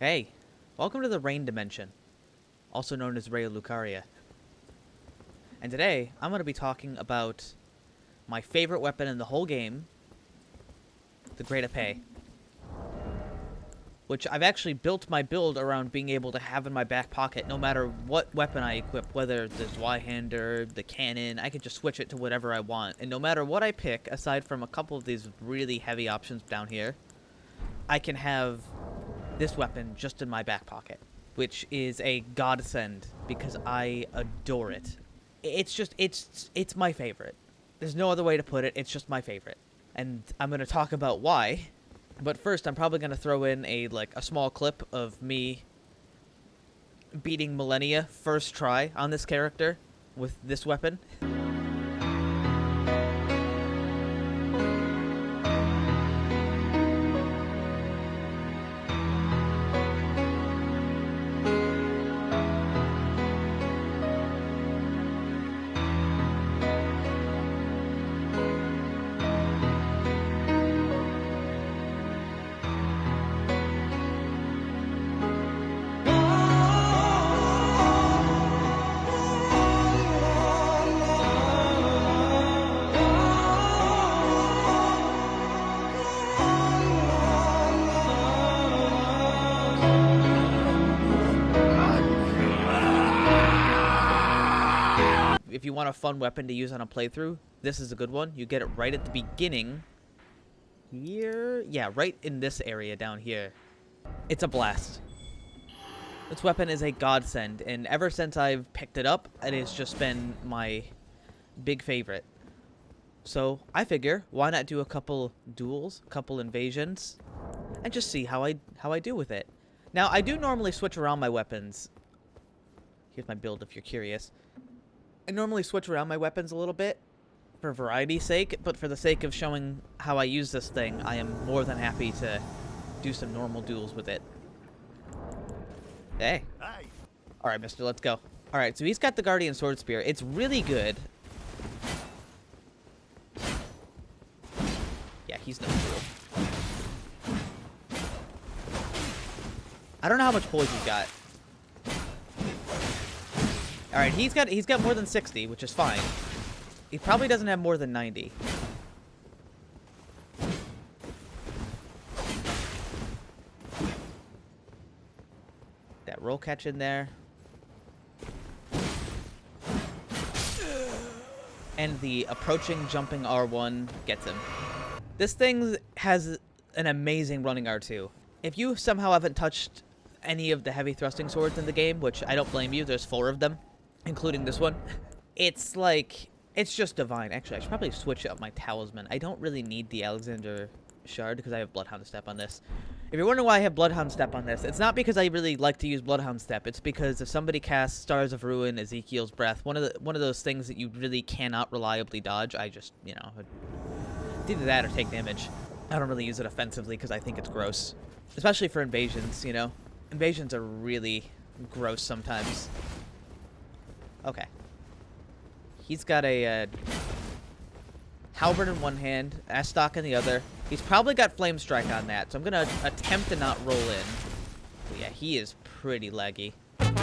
Hey, welcome to the Rain Dimension, also known as Ray Lucaria. And today, I'm going to be talking about my favorite weapon in the whole game, the Great Epee. Which I've actually built my build around being able to have in my back pocket no matter what weapon I equip, whether it's the Zweihander, the cannon, I can just switch it to whatever I want. And no matter what I pick, aside from a couple of these really heavy options down here, I can have this weapon just in my back pocket, which is a godsend because I adore it. It's my favorite. There's no other way to put it. It's just my favorite. And I'm going to talk about why. But first, I'm probably going to throw in a small clip of me beating Millennia first try on this character with this weapon. If you want a fun weapon to use on a playthrough, this is a good one. You get it right at the beginning. Here? Yeah, right in this area down here. It's a blast. This weapon is a godsend, and ever since I've picked it up, it has just been my big favorite. So I figure, why not do a couple duels, a couple invasions, and just see how I do with it. Now, I do normally switch around my weapons. Here's my build if you're curious. I normally switch around my weapons a little bit for variety's sake, but for the sake of showing how I use this thing, I am more than happy to do some normal duels with it. Hey. Hey. Alright, mister, let's go. Alright, so he's got the Guardian Sword Spear. It's really good. Yeah, he's no fool. I don't know how much poise he's got. Alright, he's got more than 60, which is fine. He probably doesn't have more than 90. That roll catch in there. And the approaching jumping R1 gets him. This thing has an amazing running R2. If you somehow haven't touched any of the heavy thrusting swords in the game, which I don't blame you, there's 4 of them, including this one, it's just divine. Actually, I should probably switch up my Talisman. I don't really need the Alexander Shard because I have Bloodhound Step on this. If you're wondering why I have Bloodhound Step on this, it's not because I really like to use Bloodhound Step. It's because if somebody casts Stars of Ruin, Ezekiel's Breath, one of those things that you really cannot reliably dodge, I just, it's either that or take damage. I don't really use it offensively because I think it's gross. Especially for invasions, Invasions are really gross sometimes. Okay. He's got a halberd in one hand, Astock in the other. He's probably got Flame Strike on that, so I'm going to attempt to not roll in. But yeah, he is pretty laggy. I'm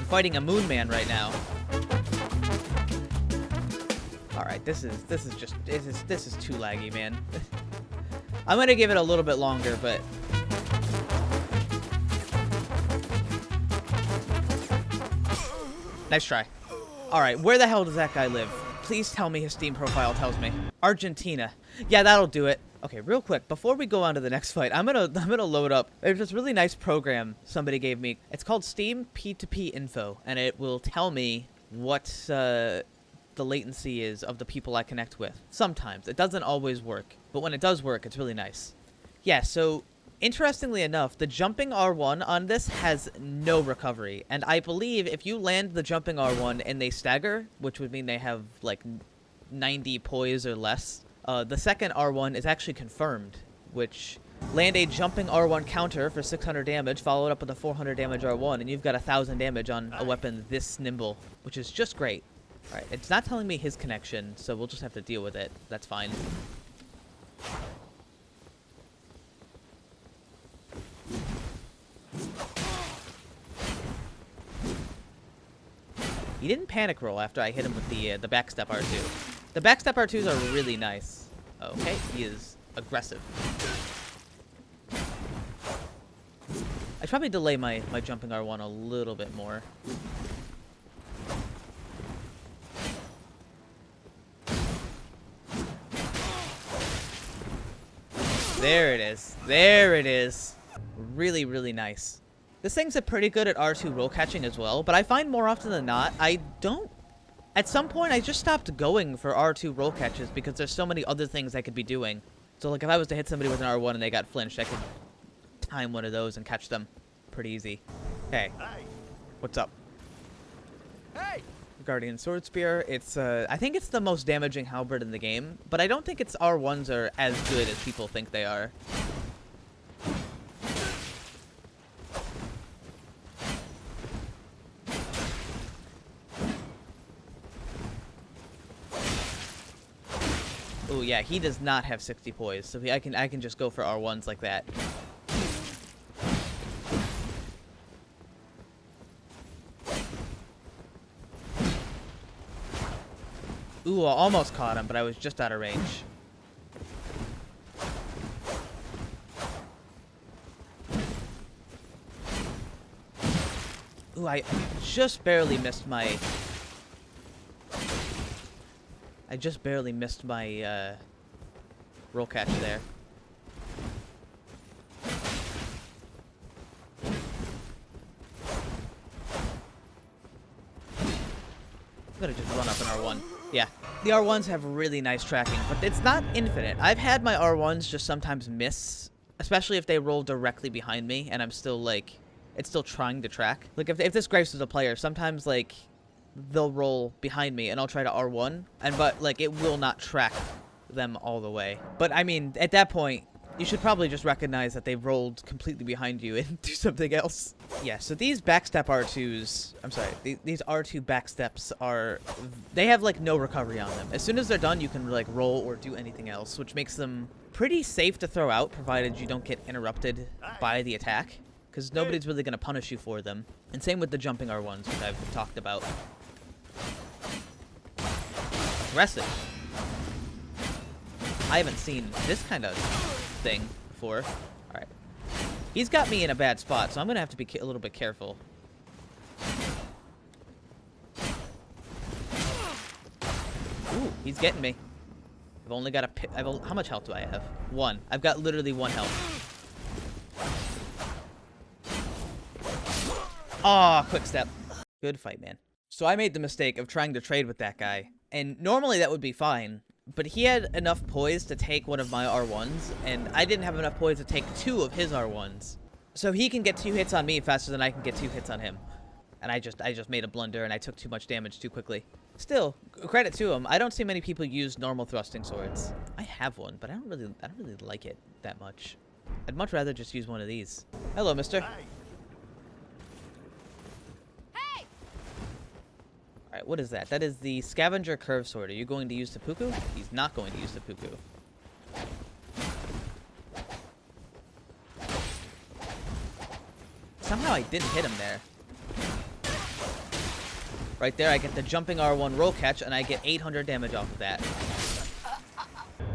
fighting a Moon Man right now. Alright, this is too laggy, man. I'm gonna give it a little bit longer, but nice try. Alright, where the hell does that guy live? Please tell me his Steam profile tells me. Argentina. Yeah, that'll do it. Okay, real quick, before we go on to the next fight, I'm gonna load up. There's this really nice program somebody gave me. It's called Steam P2P Info, and it will tell me what the latency is of the people I connect with. Sometimes. It doesn't always work, but when it does work, it's really nice. Yeah, so interestingly enough, the jumping R1 on this has no recovery, and I believe if you land the jumping R1 and they stagger, which would mean they have like 90 poise or less, the second R1 is actually confirmed, which land a jumping R1 counter for 600 damage, followed up with a 400 damage R1, and you've got 1,000 damage on a weapon this nimble, which is just great. Alright, it's not telling me his connection, so we'll just have to deal with it. That's fine. He didn't panic roll after I hit him with the backstep R2. The backstep R2s are really nice. Okay, he is aggressive. I should probably delay my jumping R1 a little bit more. There it is. There it is. Really, really nice. This thing's a pretty good at R2 roll catching as well, but I find more often than not, I don't... At some point, I just stopped going for R2 roll catches because there's so many other things I could be doing. So, like, if I was to hit somebody with an R1 and they got flinched, I could time one of those and catch them pretty easy. Hey. What's up? Hey! Guardian Sword Spear. It's, I think it's the most damaging halberd in the game, but I don't think its R1s are as good as people think they are. Oh yeah, he does not have 60 poise, so I can just go for R1s like that. Ooh, I almost caught him, but I was just out of range. Ooh, I just barely missed my... I just barely missed my roll catch there. I'm gonna just run up an R1. Yeah, the R1s have really nice tracking, but it's not infinite. I've had my R1s just sometimes miss, especially if they roll directly behind me and I'm still like, it's still trying to track. Like if this gripes with a player, sometimes like they'll roll behind me and I'll try to R1 but like it will not track them all the way. But I mean, at that point, you should probably just recognize that they've rolled completely behind you and do something else. Yeah, so these backstep R2s, I'm sorry, these R2 backsteps are, they have like no recovery on them. As soon as they're done, you can like roll or do anything else, which makes them pretty safe to throw out, provided you don't get interrupted by the attack, because nobody's really going to punish you for them. And same with the jumping R1s, which I've talked about. Aggressive. I haven't seen this kind of thing before. Alright. He's got me in a bad spot, so I'm going to have to be a little bit careful. Ooh, he's getting me. I've only got a... how much health do I have? 1. I've got literally 1 health. Aw, quick step. Good fight, man. So I made the mistake of trying to trade with that guy. And normally that would be fine. But he had enough poise to take one of my R1s, and I didn't have enough poise to take 2 of his R1s. So he can get 2 hits on me faster than I can get 2 hits on him. And I just made a blunder, and I took too much damage too quickly. Still, credit to him. I don't see many people use normal thrusting swords. I have one, but I don't really like it that much. I'd much rather just use one of these. Hello, mister. Hey. Alright, what is that? That is the Scavenger Curve Sword. Are you going to use seppuku? He's not going to use seppuku. Somehow I didn't hit him there. Right there, I get the jumping R1 roll catch, and I get 800 damage off of that.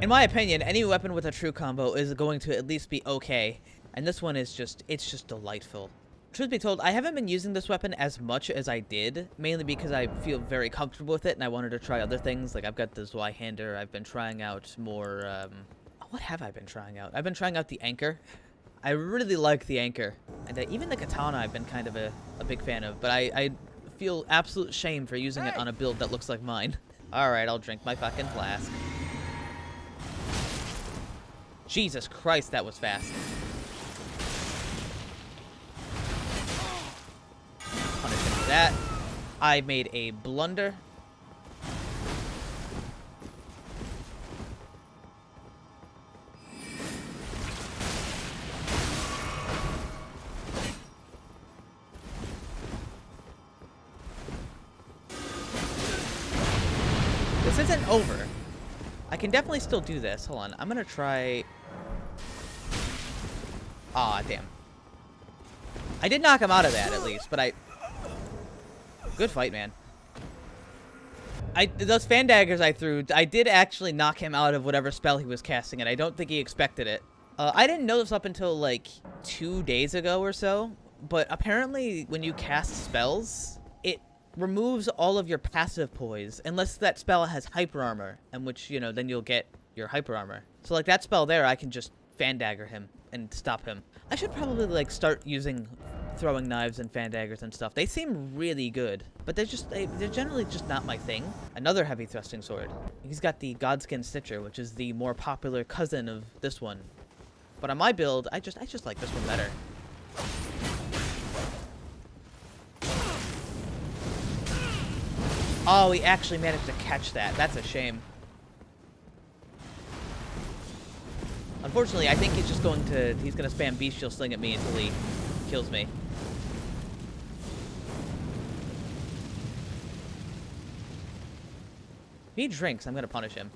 In my opinion, any weapon with a true combo is going to at least be okay. And this one is just, it's just delightful. Truth be told, I haven't been using this weapon as much as I did, mainly because I feel very comfortable with it, and I wanted to try other things. Like, I've got the Zweihander, I've been trying out more, what have I been trying out? I've been trying out the Anchor. I really like the Anchor. And even the Katana I've been kind of a big fan of, but I feel absolute shame for using it on a build that looks like mine. Alright, I'll drink my fucking flask. Jesus Christ, that was fast. That I made a blunder. This isn't over. I can definitely still do this. Hold on. I'm going to try... Aw, damn. I did knock him out of that, at least, but I... Good fight, man. Those fan daggers I threw, I did actually knock him out of whatever spell he was casting, and I don't think he expected it. I didn't know this up until, like, 2 days ago or so, but apparently when you cast spells, it removes all of your passive poise, unless that spell has hyper armor, in which, you know, then you'll get your hyper armor. So, like, that spell there, I can just fan dagger him and stop him. I should probably, like, start using throwing knives and fan daggers and stuff. They seem really good, but they're generally just not my thing. Another heavy thrusting sword. He's got the Godskin Stitcher, which is the more popular cousin of this one. But on my build, I just like this one better. Oh, he actually managed to catch that. That's a shame. Unfortunately, I think he's just going to spam Beast Shield Sling at me until he kills me. If he drinks, I'm going to punish him.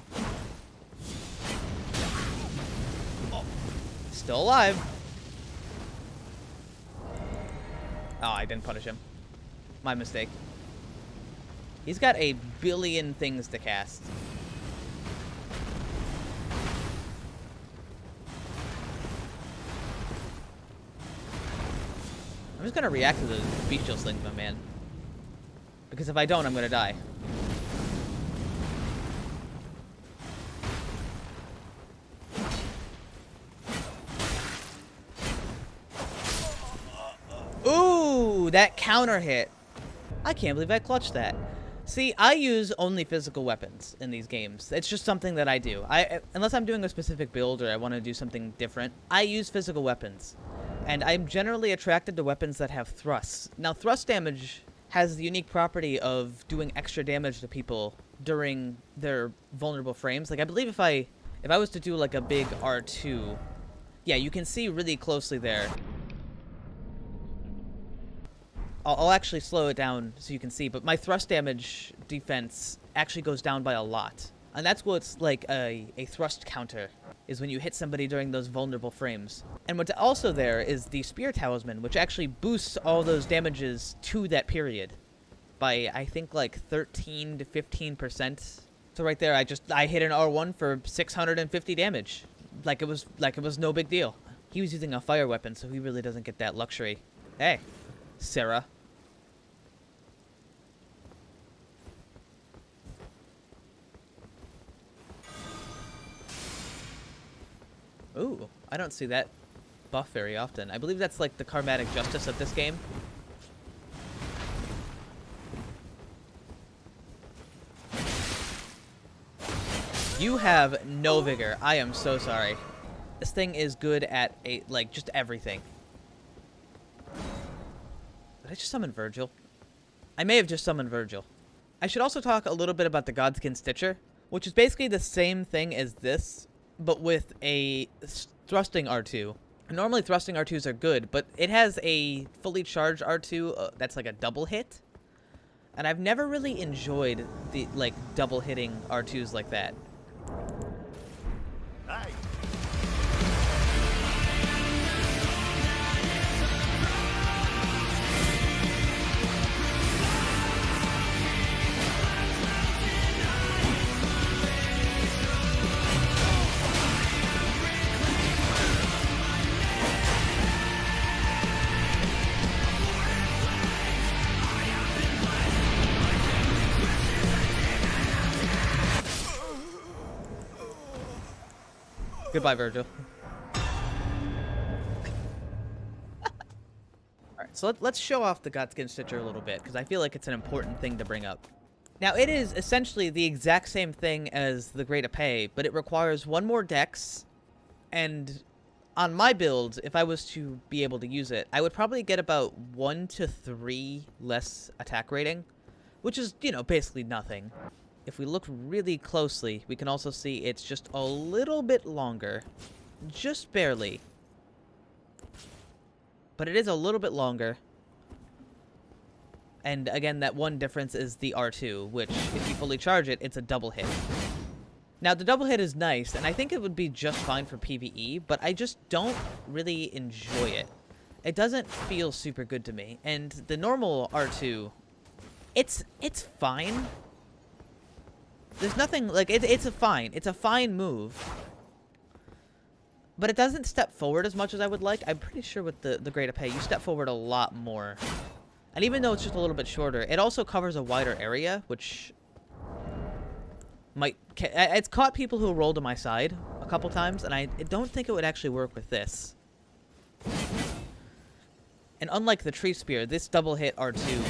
Oh, still alive. Oh, I didn't punish him. My mistake. He's got a billion things to cast. I'm just gonna react to the bestial slings, my man. Because if I don't, I'm gonna die. Ooh, that counter hit. I can't believe I clutched that. See, I use only physical weapons in these games. It's just something that I do. Unless I'm doing a specific build or I want to do something different, I use physical weapons. And I'm generally attracted to weapons that have thrusts. Now, thrust damage has the unique property of doing extra damage to people during their vulnerable frames. Like, I believe if I was to do, like, a big R2, yeah, you can see really closely there. I'll actually slow it down so you can see, but my thrust damage defense actually goes down by a lot. And that's what's like a thrust counter, is when you hit somebody during those vulnerable frames. And what's also there is the Spear Talisman, which actually boosts all those damages to that period by, I think, like 13 to 15%. So right there, I hit an R1 for 650 damage. Like it was no big deal. He was using a fire weapon, so he really doesn't get that luxury. Hey, Sarah. Ooh, I don't see that buff very often. I believe that's like the karmatic justice of this game. You have no vigor. I am so sorry. This thing is good at just everything. Did I just summon Virgil? I may have just summoned Virgil. I should also talk a little bit about the Godskin Stitcher, which is basically the same thing as this, but with a thrusting R2. Normally thrusting R2s are good, but it has a fully charged R2 that's like a double hit. And I've never really enjoyed the double hitting R2s like that. Hey. Goodbye, Virgil. Alright, so let's show off the Godskin Stitcher a little bit, because I feel like it's an important thing to bring up. Now, it is essentially the exact same thing as the Great Epee, but it requires one more dex, and on my build, if I was to be able to use it, I would probably get about 1 to 3 less attack rating, which is, you know, basically nothing. If we look really closely, we can also see it's just a little bit longer. Just barely. But it is a little bit longer. And again, that one difference is the R2, which, if you fully charge it, it's a double hit. Now, the double hit is nice, and I think it would be just fine for PvE, but I just don't really enjoy it. It doesn't feel super good to me. And the normal R2, it's fine. There's nothing, like, it's a fine move. But it doesn't step forward as much as I would like. I'm pretty sure with the Great Epee, you step forward a lot more. And even though it's just a little bit shorter, it also covers a wider area, which might... It's caught people who rolled to my side a couple times, and I don't think it would actually work with this. And unlike the Tree Spear, this double hit R2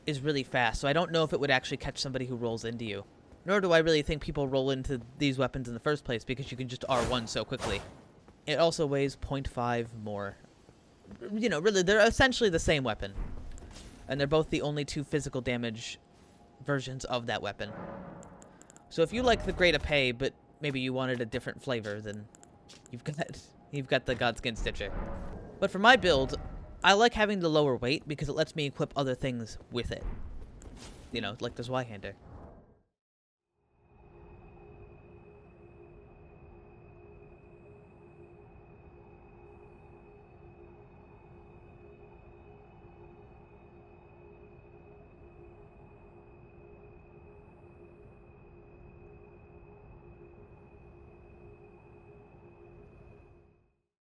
is really fast, so I don't know if it would actually catch somebody who rolls into you. Nor do I really think people roll into these weapons in the first place, because you can just R1 so quickly. It also weighs 0.5 more. You know, really, they're essentially the same weapon. And they're both the only 2 physical damage versions of that weapon. So if you like the Great Epee, but maybe you wanted a different flavor, then you've got the Godskin Stitcher. But for my build, I like having the lower weight because it lets me equip other things with it. You know, like the Zweihander.